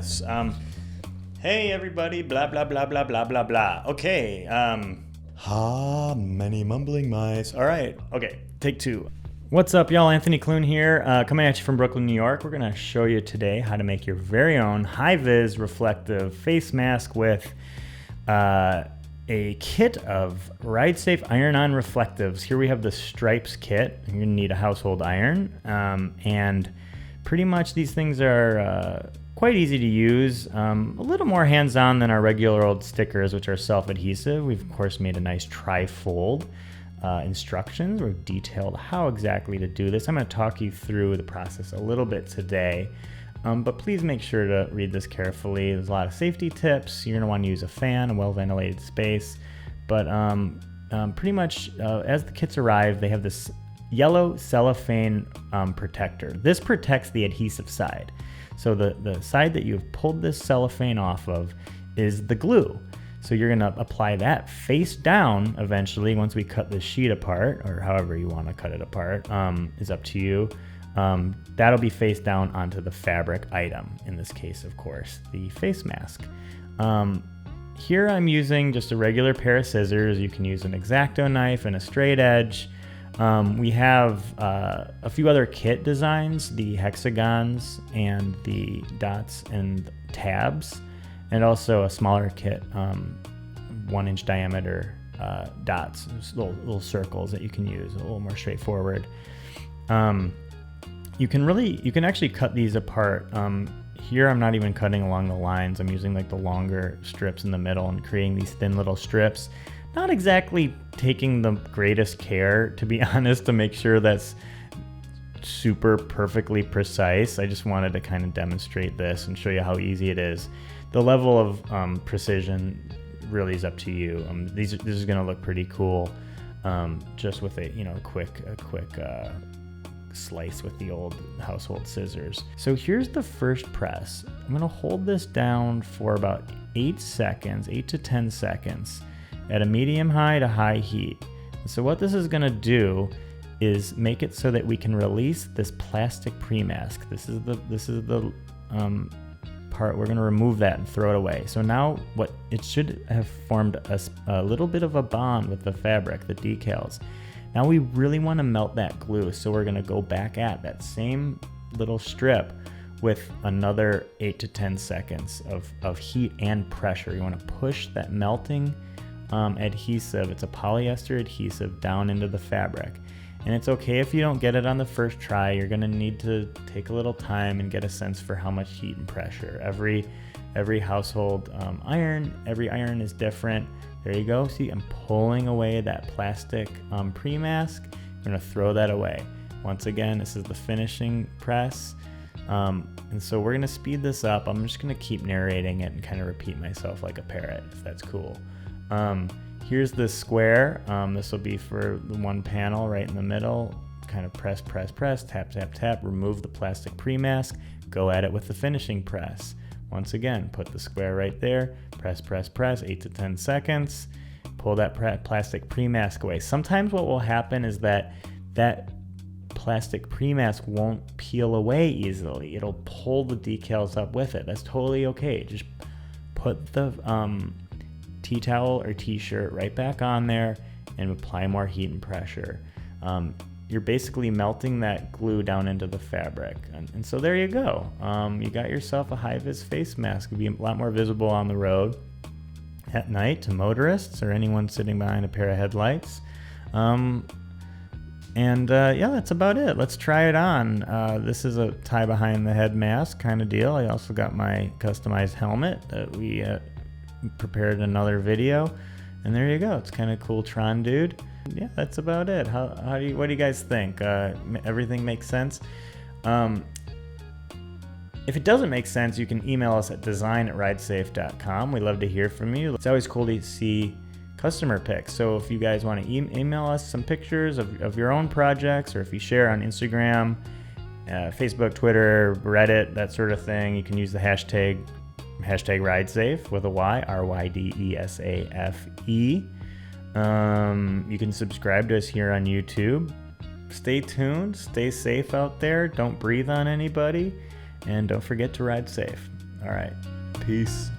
this. Hey everybody, blah blah blah blah blah blah blah. Okay, many mumbling mice. All right, okay, take two. What's up, y'all? Anthony Clune here, coming at you from Brooklyn, New York. We're gonna show you today how to make your very own Hi-Vis reflective face mask with a kit of RydeSafe Iron-On Reflectives. Here we have the stripes kit. You're gonna need a household iron, and pretty much these things are quite easy to use, a little more hands-on than our regular old stickers, which are self-adhesive. We've of course made a nice tri-fold instructions. We've detailed how exactly to do this. I'm going to talk you through the process a little bit today, but please make sure to read this carefully. There's a lot of safety tips. You're going to want to use a fan, a well-ventilated space, but pretty much as the kits arrive, they have this yellow cellophane protector. This protects the adhesive side. So the side that you've pulled this cellophane off of is the glue. So you're gonna apply that face down eventually once we cut this sheet apart, or however you wanna cut it apart, is up to you. That'll be face down onto the fabric item, in this case, of course, the face mask. Here I'm using just a regular pair of scissors. You can use an X-Acto knife and a straight edge. We have a few other kit designs, the Hexagons and the dots and tabs, and also a smaller kit, 1-inch diameter dots, little circles that you can use, a little more straightforward. You can actually cut these apart. Here I'm not even cutting along the lines. I'm using like the longer strips in the middle and creating these thin little strips. Not exactly taking the greatest care, to be honest, to make sure that's super perfectly precise. I just wanted to kind of demonstrate this and show you how easy it is. The level of precision really is up to you. This is going to look pretty cool, just with a quick slice with the old household scissors. So here's the first press. I'm going to hold this down for about 8 to 10 seconds. At a medium-high to high heat. So what this is going to do is make it so that we can release this plastic pre-mask. This is the part. We're going to remove that and throw it away. So now what it should have formed a little bit of a bond with the fabric, the decals. Now we really want to melt that glue, so we're going to go back at that same little strip with another 8 to 10 seconds of heat and pressure. You want to push that melting adhesive, it's a polyester adhesive, down into the fabric. And it's okay if you don't get it on the first try. You're gonna need to take a little time and get a sense for how much heat and pressure. Every household every iron is different. There you go. See, I'm pulling away that plastic pre-mask. I'm gonna throw that away. Once again, this is the finishing press. And so we're gonna speed this up. I'm just gonna keep narrating it and kind of repeat myself like a parrot, if that's cool. Here's the square. This will be for the one panel right in the middle. Kind of press, tap, tap, tap, remove the plastic pre-mask, go at it with the finishing press. Once again, put the square right there, press, 8 to 10 seconds, pull that plastic pre-mask away. Sometimes what will happen is that plastic pre-mask won't peel away easily. It'll pull the decals up with it. That's totally okay. Just put the tea towel or t-shirt right back on there and apply more heat and pressure. You're basically melting that glue down into the fabric. And so there you go. You got yourself a Hi-Vis face mask. It'll be a lot more visible on the road at night to motorists or anyone sitting behind a pair of headlights. Yeah, that's about it. Let's try it on. This is a tie behind the head mask kind of deal. I also got my customized helmet that we prepared another video, and there you go. It's kind of cool, Tron dude. Yeah, that's about it. What do you guys think? Everything makes sense? If it doesn't make sense, you can email us at design@rydesafe.com. We love to hear from you. It's always cool to see customer pics. So if you guys want to email us some pictures of your own projects, or if you share on Instagram, Facebook, Twitter, Reddit, that sort of thing, you can use the hashtag RydeSafe with a Y, RydeSafe. You can subscribe to us here on YouTube. Stay tuned, stay safe out there, don't breathe on anybody, and don't forget to ride safe. All right. Peace.